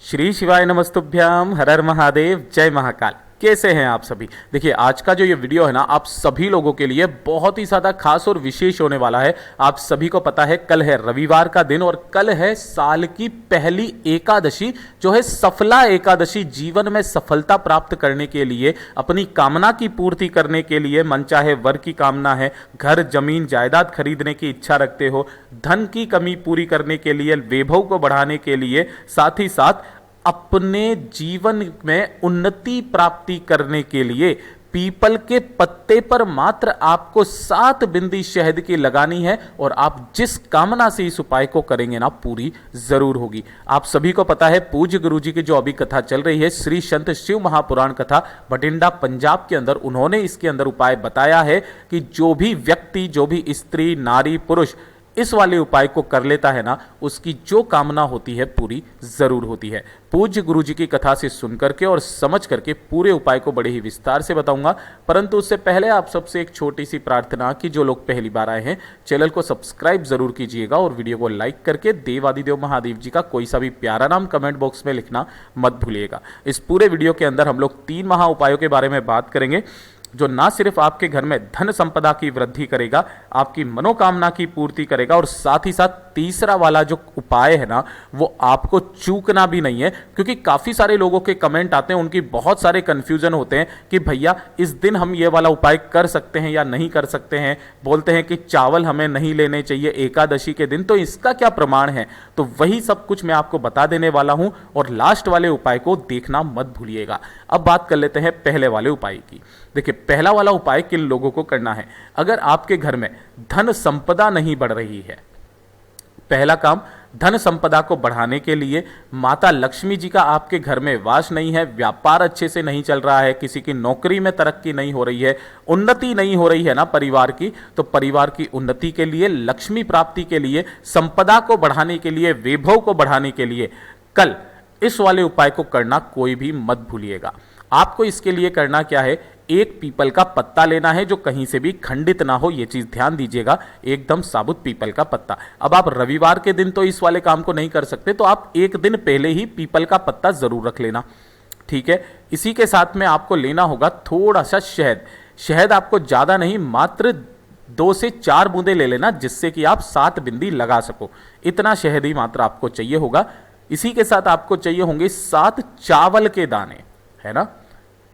श्री शिवाय नमस्तुभ्याम, हर हर महादेव, जय महाकाल। कैसे हैं आप सभी। देखिए आज का जो ये वीडियो है ना, आप सभी लोगों के लिए बहुत ही ज़्यादा खास और विशेष होने वाला है। आप सभी को पता है कल है रविवार का दिन और कल है साल की पहली एकादशी, जो है सफला एकादशी। जीवन में सफलता प्राप्त करने के लिए, अपनी कामना की पूर्ति करने के लिए, मनचाहे वर की कामना है, घर जमीन जायदाद खरीदने की इच्छा रखते हो, धन की कमी पूरी करने के लिए, वैभव को बढ़ाने के लिए, साथ ही साथ अपने जीवन में उन्नति प्राप्ति करने के लिए पीपल के पत्ते पर मात्र आपको 7 बिंदी शहद की लगानी है और आप जिस कामना से इस उपाय को करेंगे ना, पूरी जरूर होगी। आप सभी को पता है पूज्य गुरु जी की जो अभी कथा चल रही है, श्री संत शिव महापुराण कथा बठिंडा पंजाब के अंदर, उन्होंने इसके अंदर उपाय बताया है कि जो भी व्यक्ति, जो भी स्त्री, नारी, पुरुष इस वाले उपाय को कर लेता है ना, उसकी जो कामना होती है पूरी जरूर होती है। पूज्य गुरु जी की कथा से सुन करके और समझ करके पूरे उपाय को बड़े ही विस्तार से बताऊंगा, परंतु उससे पहले आप सबसे एक छोटी सी प्रार्थना कि जो लोग पहली बार आए हैं चैनल को सब्सक्राइब जरूर कीजिएगा और वीडियो को लाइक करके देवादिदेव महादेव जी का कोई सा भी प्यारा नाम कमेंट बॉक्स में लिखना मत भूलिएगा। इस पूरे वीडियो के अंदर हम लोग 3 महा उपायों के बारे में बात करेंगे, जो ना सिर्फ आपके घर में धन संपदा की वृद्धि करेगा, आपकी मनोकामना की पूर्ति करेगा, और साथ ही साथ तीसरा वाला जो उपाय है ना, वो आपको चूकना भी नहीं है। क्योंकि काफ़ी सारे लोगों के कमेंट आते हैं, उनकी बहुत सारे कन्फ्यूजन होते हैं कि भैया इस दिन हम ये वाला उपाय कर सकते हैं या नहीं कर सकते हैं। बोलते हैं कि चावल हमें नहीं लेने चाहिए एकादशी के दिन, तो इसका क्या प्रमाण है। तो वही सब कुछ मैं आपको बता देने वाला हूं और लास्ट वाले उपाय को देखना मत भूलिएगा। अब बात कर लेते हैं पहले वाले उपाय की। देखिए पहला वाला उपाय किन लोगों को करना है। अगर आपके घर में धन संपदा नहीं बढ़ रही है, पहला काम धन संपदा को बढ़ाने के लिए, माता लक्ष्मी जी का आपके घर में वास नहीं है, व्यापार अच्छे से नहीं चल रहा है, किसी की नौकरी में तरक्की नहीं हो रही है, उन्नति नहीं हो रही है ना परिवार की, तो परिवार की उन्नति के लिए, लक्ष्मी प्राप्ति के लिए, संपदा को बढ़ाने के लिए, वैभव को बढ़ाने के लिए कल इस वाले उपाय को करना कोई भी मत भूलिएगा। आपको इसके लिए करना क्या है, एक पीपल का पत्ता लेना है जो कहीं से भी खंडित ना हो, यह चीज ध्यान दीजिएगा, एकदम साबुत पीपल का पत्ता। अब आप रविवार के दिन तो इस वाले काम को नहीं कर सकते, तो आप एक दिन पहले ही पीपल का पत्ता जरूर रख लेना, ठीक है। इसी के साथ में आपको लेना होगा थोड़ा सा शहद। शहद आपको ज्यादा नहीं, मात्र 2 से 4 बूंदे ले लेना, जिससे कि आप 7 बिंदी लगा सको। इतना शहद ही मात्र आपको चाहिए होगा। इसी के साथ आपको चाहिए होंगे 7 चावल के दाने, है ना।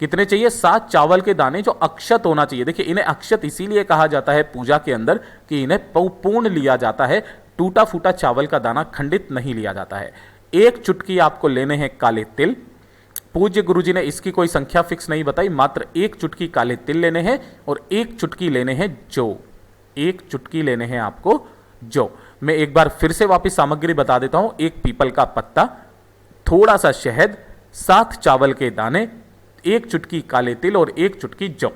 कितने चाहिए? 7 चावल के दाने जो अक्षत होना चाहिए। देखिए इन्हें अक्षत इसीलिए कहा जाता है पूजा के अंदर कि इन्हें पूर्ण लिया जाता है, टूटा फूटा चावल का दाना खंडित नहीं लिया जाता है। 1 चुटकी आपको लेने हैं काले तिल। पूज्य गुरुजी ने इसकी कोई संख्या फिक्स नहीं बताई, मात्र 1 चुटकी काले तिल लेने हैं और 1 चुटकी लेने हैं जौ। 1 चुटकी लेने हैं आपको जौ। मैं एक बार फिर से वापस सामग्री बता देता हूं। 1 पीपल का पत्ता, थोड़ा सा शहद, 7 चावल के दाने, 1 चुटकी काले तिल और 1 चुटकी जौ।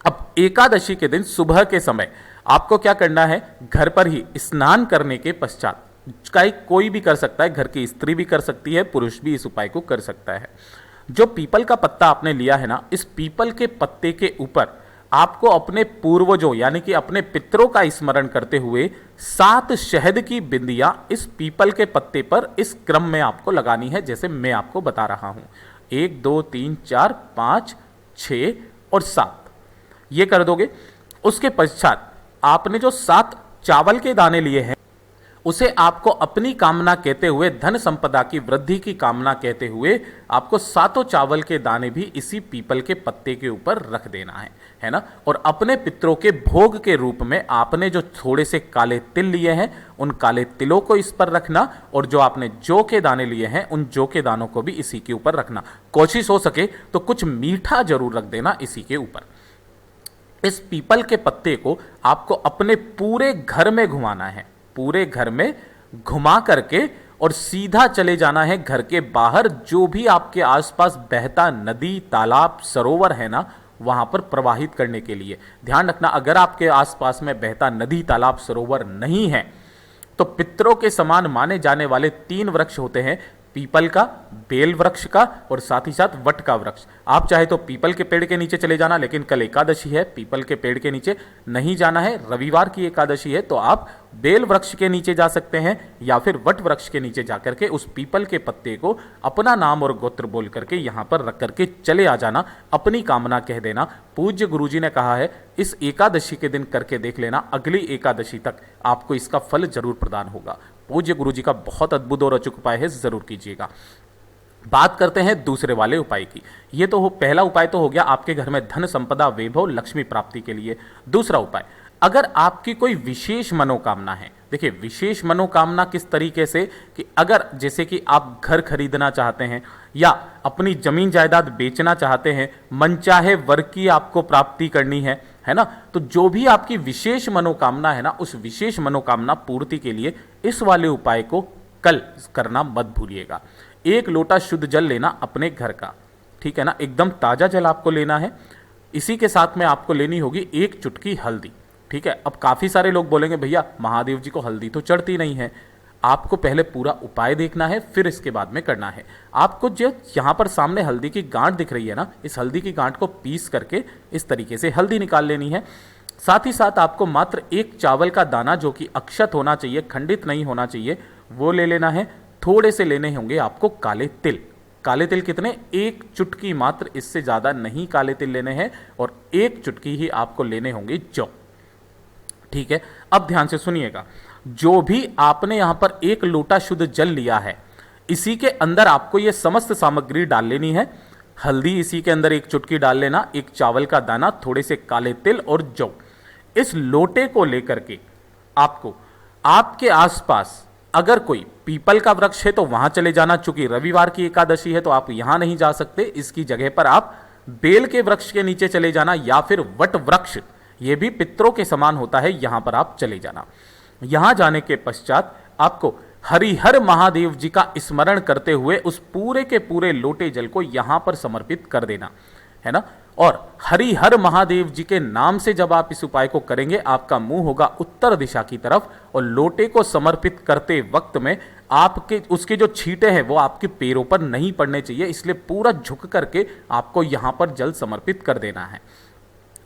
अब एकादशी के दिन सुबह के समय आपको क्या करना है, घर पर ही स्नान करने के पश्चात, कोई भी कर सकता है, घर की स्त्री भी कर सकती है, पुरुष भी इस उपाय को कर सकता है। जो पीपल का पत्ता आपने लिया है ना, इस पीपल के पत्ते के ऊपर आपको अपने पूर्वजों यानी कि अपने पितरों का स्मरण करते हुए 7 शहद की बिंदियां इस पीपल के पत्ते पर इस क्रम में आपको लगानी है, जैसे मैं आपको बता रहा हूं। 1 2 3 4 5 6 और 7 ये कर दोगे। उसके पश्चात आपने जो 7 चावल के दाने लिए हैं, उसे आपको अपनी कामना कहते हुए, धन संपदा की वृद्धि की कामना कहते हुए, आपको 7 चावल के दाने भी इसी पीपल के पत्ते के ऊपर रख देना है ना। और अपने पितरों के भोग के रूप में आपने जो थोड़े से काले तिल लिए हैं, उन काले तिलों को इस पर रखना, और जो आपने जौ के दाने लिए हैं, उन जौ के दानों को भी इसी के ऊपर रखना। कोशिश हो सके तो कुछ मीठा जरूर रख देना इसी के ऊपर। इस पीपल के पत्ते को आपको अपने पूरे घर में घुमाना है, पूरे घर में घुमा करके, और सीधा चले जाना है घर के बाहर। जो भी आपके आसपास बहता नदी, तालाब, सरोवर है ना, वहां पर प्रवाहित करने के लिए। ध्यान रखना, अगर आपके आसपास में बहता नदी, तालाब, सरोवर नहीं है, तो पितरों के समान माने जाने वाले 3 वृक्ष होते हैं, पीपल का, बेल वृक्ष का और साथ ही साथ वट का वृक्ष। आप चाहे तो पीपल के पेड़ के नीचे चले जाना, लेकिन कल एकादशी है, पीपल के पेड़ के नीचे नहीं जाना है। रविवार की एकादशी है तो आप बेल वृक्ष के नीचे जा सकते हैं या फिर वट वृक्ष के नीचे जाकर के उस पीपल के पत्ते को अपना नाम और गोत्र बोल करके यहां पर रख करके चले आ जाना, अपनी कामना कह देना। पूज्य गुरुजी ने कहा है इस एकादशी के दिन करके देख लेना, अगली एकादशी तक आपको इसका फल जरूर प्रदान होगा। पूज्य गुरुजी का बहुत अद्भुत और अचूक उपाय है, जरूर कीजिएगा। बात करते हैं दूसरे वाले उपाय की। ये तो पहला उपाय तो हो गया आपके घर में धन संपदा वैभव लक्ष्मी प्राप्ति के लिए। दूसरा उपाय, अगर आपकी कोई विशेष मनोकामना है, देखिए विशेष मनोकामना किस तरीके से कि अगर जैसे कि आप घर खरीदना चाहते हैं या अपनी जमीन जायदाद बेचना चाहते हैं, मनचाहे वर की आपको प्राप्ति करनी है ना, तो जो भी आपकी विशेष मनोकामना है ना, उस विशेष मनोकामना पूर्ति के लिए इस वाले उपाय को कल करना मत भूलिएगा। 1 लोटा शुद्ध जल लेना अपने घर का, ठीक है ना, एकदम ताजा जल आपको लेना है। इसी के साथ में आपको लेनी होगी 1 चुटकी हल्दी, ठीक है। अब काफी सारे लोग बोलेंगे भैया महादेव जी को हल्दी तो चढ़ती नहीं है। आपको पहले पूरा उपाय देखना है, फिर इसके बाद में करना है। आपको जो यहाँ पर सामने हल्दी की गांठ दिख रही है ना, इस हल्दी की गांठ को पीस करके इस तरीके से हल्दी निकाल लेनी है। साथ ही साथ आपको मात्र 1 चावल का दाना जो कि अक्षत होना चाहिए, खंडित नहीं होना चाहिए, वो ले लेना है। थोड़े से लेने होंगे आपको काले तिल। काले तिल कितने? 1 चुटकी मात्र, इससे ज़्यादा नहीं काले तिल लेने हैं, और 1 चुटकी ही आपको लेने होंगे जौ, ठीक है। अब ध्यान से सुनिएगा, जो भी आपने यहां पर 1 लोटा शुद्ध जल लिया है, इसी के अंदर आपको ये समस्त सामग्री डाल लेनी है। हल्दी इसी के अंदर 1 चुटकी डाल लेना, 1 चावल का दाना, थोड़े से काले तिल और जौ। इस लोटे को लेकर के आपको आपके आसपास अगर कोई पीपल का वृक्ष है तो वहां चले जाना, चूंकि रविवार की एकादशी है तो आप यहां नहीं जा सकते। इसकी जगह पर आप बेल के वृक्ष के नीचे चले जाना या फिर वट वृक्ष, ये भी पितरों के समान होता है, यहां पर आप चले जाना। यहां जाने के पश्चात आपको हरिहर महादेव जी का स्मरण करते हुए उस पूरे के पूरे लोटे जल को यहां पर समर्पित कर देना है ना। और हरिहर महादेव जी के नाम से जब आप इस उपाय को करेंगे, आपका मुंह होगा उत्तर दिशा की तरफ, और लोटे को समर्पित करते वक्त में आपके उसके जो छींटे हैं वो आपके पैरों पर नहीं पड़ने चाहिए, इसलिए पूरा झुक करके आपको यहां पर जल समर्पित कर देना है।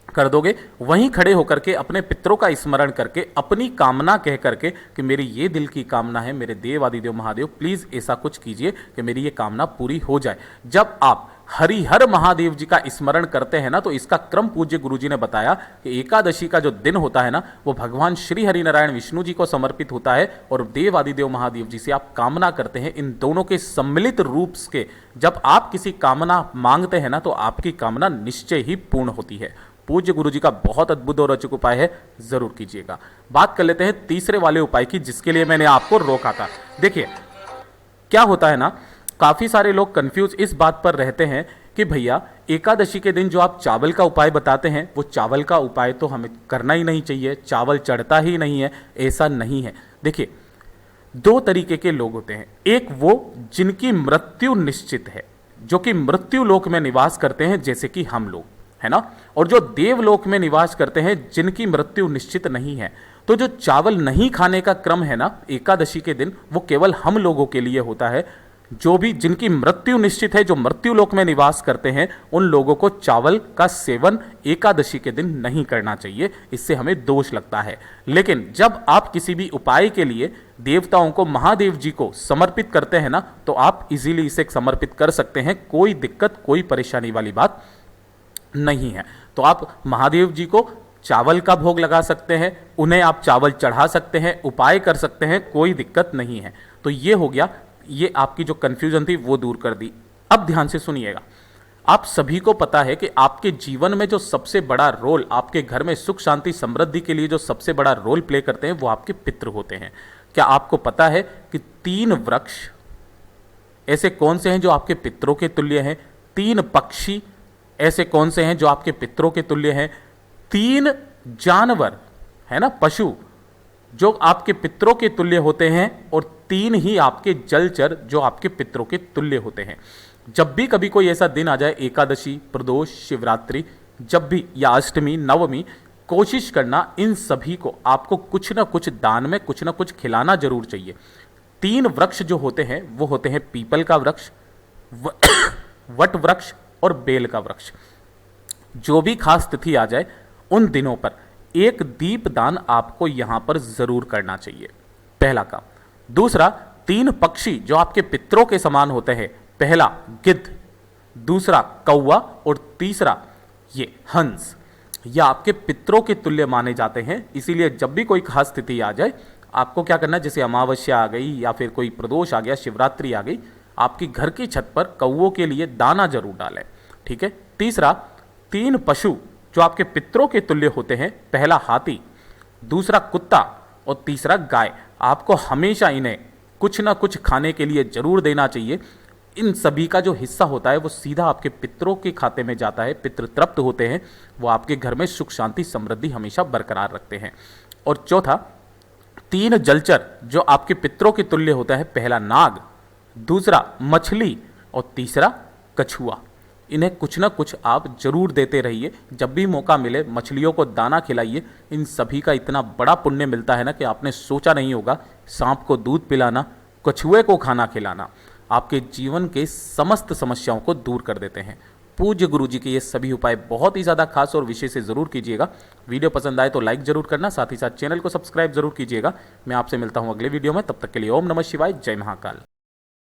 कर दोगे, वहीं खड़े होकर के अपने पितरों का स्मरण करके अपनी कामना कह करके कि मेरी ये दिल की कामना है, मेरे देव आदिदेव महादेव प्लीज ऐसा कुछ कीजिए कि मेरी ये कामना पूरी हो जाए। जब आप हरिहर महादेव जी का स्मरण करते हैं ना, तो इसका क्रम पूज्य गुरुजी ने बताया कि एकादशी का जो दिन होता है ना, वो भगवान श्री हरिनारायण विष्णु जी को समर्पित होता है, और देव आदिदेव महादेव जी से आप कामना करते हैं। इन दोनों के सम्मिलित रूप के जब आप किसी कामना मांगते हैं ना, तो आपकी कामना निश्चय ही पूर्ण होती है। पूज्य गुरुजी का बहुत अद्भुत और अचूक उपाय है, जरूर कीजिएगा। बात कर लेते हैं तीसरे वाले उपाय की, जिसके लिए मैंने आपको रोका था। देखिए क्या होता है ना, काफी सारे लोग कंफ्यूज इस बात पर रहते हैं कि भैया एकादशी के दिन जो आप चावल का उपाय बताते हैं, वो चावल का उपाय तो हमें करना ही नहीं चाहिए, चावल चढ़ता ही नहीं है। ऐसा नहीं है। देखिए 2 तरीके के लोग होते हैं। एक वो जिनकी मृत्यु निश्चित है, जो कि मृत्यु लोक में निवास करते हैं, जैसे कि हम लोग, है ना, और जो देवलोक में निवास करते हैं जिनकी मृत्यु निश्चित नहीं है। तो जो चावल नहीं खाने का क्रम है ना एकादशी के दिन, वो केवल हम लोगों के लिए होता है। जो भी जिनकी मृत्यु निश्चित है, जो मृत्यु लोक में निवास करते हैं, उन लोगों को चावल का सेवन एकादशी के दिन नहीं करना चाहिए, इससे हमें दोष लगता है। लेकिन जब आप किसी भी उपाय के लिए देवताओं को, महादेव जी को समर्पित करते हैं ना, तो आप इजीली इसे समर्पित कर सकते हैं, कोई दिक्कत कोई परेशानी वाली बात नहीं है। तो आप महादेव जी को चावल का भोग लगा सकते हैं, उन्हें आप चावल चढ़ा सकते हैं, उपाय कर सकते हैं, कोई दिक्कत नहीं है। तो ये हो गया, ये आपकी जो कंफ्यूजन थी वो दूर कर दी। अब ध्यान से सुनिएगा, आप सभी को पता है कि आपके जीवन में जो सबसे बड़ा रोल, आपके घर में सुख शांति समृद्धि के लिए जो सबसे बड़ा रोल प्ले करते हैं, वो आपके पितृ होते हैं। क्या आपको पता है कि 3 वृक्ष ऐसे कौन से हैं जो आपके पितरों के तुल्य हैं? 3 पक्षी ऐसे कौन से हैं जो आपके पितरों के तुल्य हैं? 3 जानवर है ना, पशु, जो आपके पितरों के तुल्य होते हैं, और 3 ही आपके जलचर जो आपके पितरों के तुल्य होते हैं। जब भी कभी कोई ऐसा दिन आ जाए, एकादशी, प्रदोष, शिवरात्रि, जब भी, या अष्टमी, नवमी, कोशिश करना इन सभी को आपको कुछ ना कुछ दान में कुछ ना कुछ खिलाना जरूर चाहिए। 3 वृक्ष जो होते हैं वो होते हैं पीपल का वृक्ष, वट वृक्ष और बेल का वृक्ष। जो भी खास तिथि आ जाए उन दिनों पर एक दीपदान आपको यहां पर जरूर करना चाहिए, पहला काम। दूसरा, 3 पक्षी जो आपके पितरों के समान होते हैं, पहला गिद्ध, दूसरा कौवा और तीसरा ये हंस, ये आपके पितरों के तुल्य माने जाते हैं। इसीलिए जब भी कोई खास स्थिति आ जाए आपको क्या करना है, जैसे अमावस्या आ गई या फिर कोई प्रदोष आ गया, शिवरात्रि आ गई, आपकी घर की छत पर कौवों के लिए दाना जरूर डालें, ठीक है। तीसरा, 3 पशु जो आपके पितरों के तुल्य होते हैं, पहला हाथी, दूसरा कुत्ता और तीसरा गाय, आपको हमेशा इन्हें कुछ ना कुछ खाने के लिए जरूर देना चाहिए। इन सभी का जो हिस्सा होता है वो सीधा आपके पितरों के खाते में जाता है, पितृ तृप्त होते हैं, वो आपके घर में सुख शांति समृद्धि हमेशा बरकरार रखते हैं। और चौथा, 3 जलचर जो आपके पितरों के तुल्य होता है, पहला नाग, दूसरा मछली और तीसरा कछुआ, इन्हें कुछ ना कुछ आप जरूर देते रहिए। जब भी मौका मिले मछलियों को दाना खिलाइए। इन सभी का इतना बड़ा पुण्य मिलता है ना कि आपने सोचा नहीं होगा। सांप को दूध पिलाना, कछुए को खाना खिलाना आपके जीवन के समस्त समस्याओं को दूर कर देते हैं। पूज्य गुरु जी के ये सभी उपाय बहुत ही ज़्यादा खास और विशेष से ज़रूर कीजिएगा। वीडियो पसंद आए तो लाइक जरूर करना, साथ ही साथ चैनल को सब्सक्राइब जरूर कीजिएगा। मैं आपसे मिलता हूँ अगले वीडियो में, तब तक के लिए ओम नमः शिवाय, जय महाकाल।